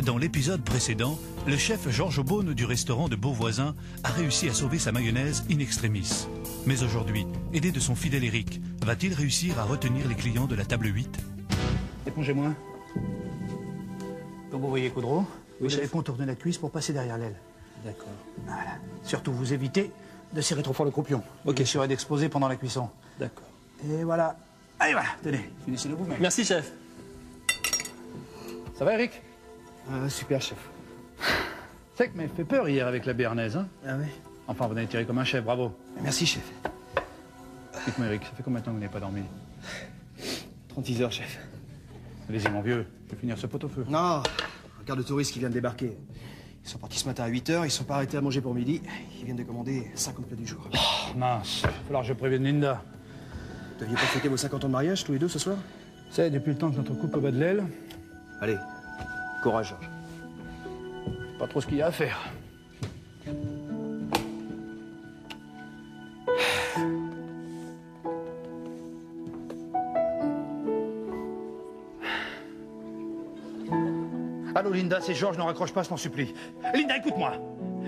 Dans l'épisode précédent, le chef Georges Beaune du restaurant de Beauvoisin a réussi à sauver sa mayonnaise in extremis. Mais aujourd'hui, aidé de son fidèle Eric, va-t-il réussir à retenir les clients de la table 8? Épongez-moi. Comme vous voyez, Coudreau, vous chef. allez contourner la cuisse pour passer derrière l'aile. D'accord. Voilà. Surtout, vous évitez de serrer trop fort le croupion. Ok. Il serait d'exploser pendant la cuisson. D'accord. Et voilà. Allez, voilà, tenez, finissez-le vous-même. Merci, chef. Ça va, Eric? Super, chef. C'est que m'a fait peur hier avec la béarnaise, hein? Ah ouais? Enfin, vous avez tiré comme un chef, bravo. Merci, chef. Dites-moi, Eric, ça fait combien de temps que vous n'avez pas dormi? 36 heures, chef. Allez-y, mon vieux, je vais finir ce pot-au-feu. Non, regarde le touriste qui vient de débarquer. Ils sont partis ce matin à 8 heures, ils sont pas arrêtés à manger pour midi. Ils viennent de commander 50 plats du jour. Oh, mince, il va falloir que je prévienne Linda. Vous deviez pas fêter vos 50 ans de mariage, tous les deux, ce soir? Vous savez, depuis le temps que notre couple bat de l'aile, Allez, courage, Georges. pas trop ce qu'il y a à faire. Allô, Linda, c'est Georges, ne raccroche pas, je t'en supplie. Linda, écoute-moi.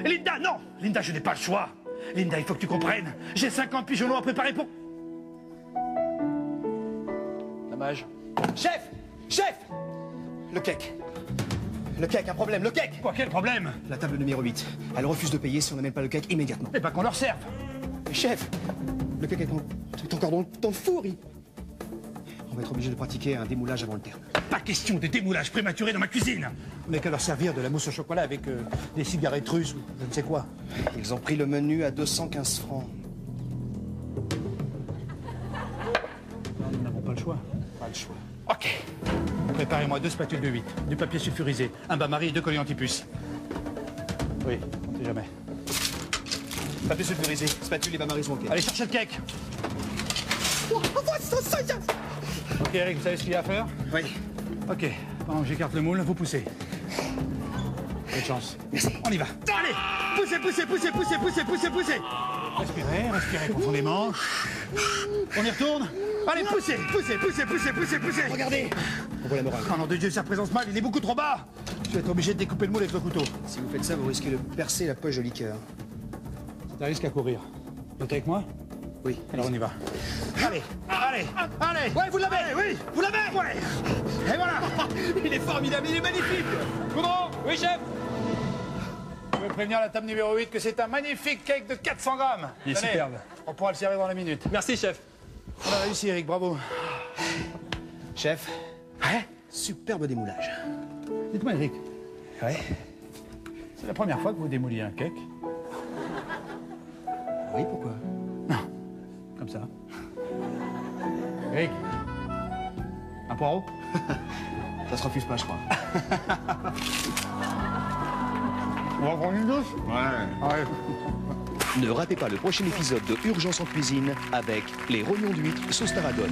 Linda, non! Linda, je n'ai pas le choix. Linda, il faut que tu comprennes. J'ai 50 pigeons à préparer pour... Dommage. Chef! Chef! Le cake. Le cake, un problème, le cake! Quoi, quel problème? La table numéro 8. Elle refuse de payer si on n'amène pas le cake immédiatement. Eh pas qu'on leur serve. Mais chef! Le cake est encore dans le four. On va être obligé de pratiquer un démoulage avant le terme. Pas question de démoulage prématuré dans ma cuisine. Mais qu'à leur servir de la mousse au chocolat avec des cigarettes russes ou je ne sais quoi. Ils ont pris le menu à 215 francs. Non, nous n'avons pas le choix. Pas le choix. Ok. Préparez-moi 2 spatules de 8, du papier sulfurisé, un bain-marie et 2 collants anti-puce. Oui, on ne sait jamais. Papier sulfurisé, spatule et bain-marie sont ok. Allez, cherchez le cake. Ok, Eric, vous savez ce qu'il y a à faire? Oui. Ok, pendant que j'écarte le moule, vous poussez. Bonne chance. Merci. On y va. Allez, poussez, poussez, poussez, poussez, poussez, poussez, poussez. Respirez, respirez profondément. On y retourne. Allez, poussez, poussez, poussez, poussez, poussez, poussez. Regardez. On voit la morale. Oh nom de Dieu, ça représente mal, il est beaucoup trop bas. Je vais être obligé de découper le moule avec le couteau. Si vous faites ça, vous risquez de percer la poche de liqueur. C'est un risque à courir. Vous êtes avec moi? Oui. Alors on y va. Allez, allez, allez. Ouais, vous l'avez. Oui, vous l'avez. Ouais. Et voilà. Il est formidable, il est magnifique. Coudreau. Oui, chef. Je veux prévenir la table numéro 8 que c'est un magnifique cake de 400 grammes. Il est Tenez, superbe. On pourra le servir dans la minute. Merci, chef. On a réussi, Eric, bravo. Chef, Ouais. superbe démoulage. Dites-moi, Eric, Ouais. c'est la première fois que vous démouliez un cake? Oui, pourquoi? Non, comme ça. Eric, un poireau? Ça se refuse pas, je crois. On va prendre une douche? Ouais. Ne ratez pas le prochain épisode de Urgence en cuisine avec les rognons d'huître sauce tarragon.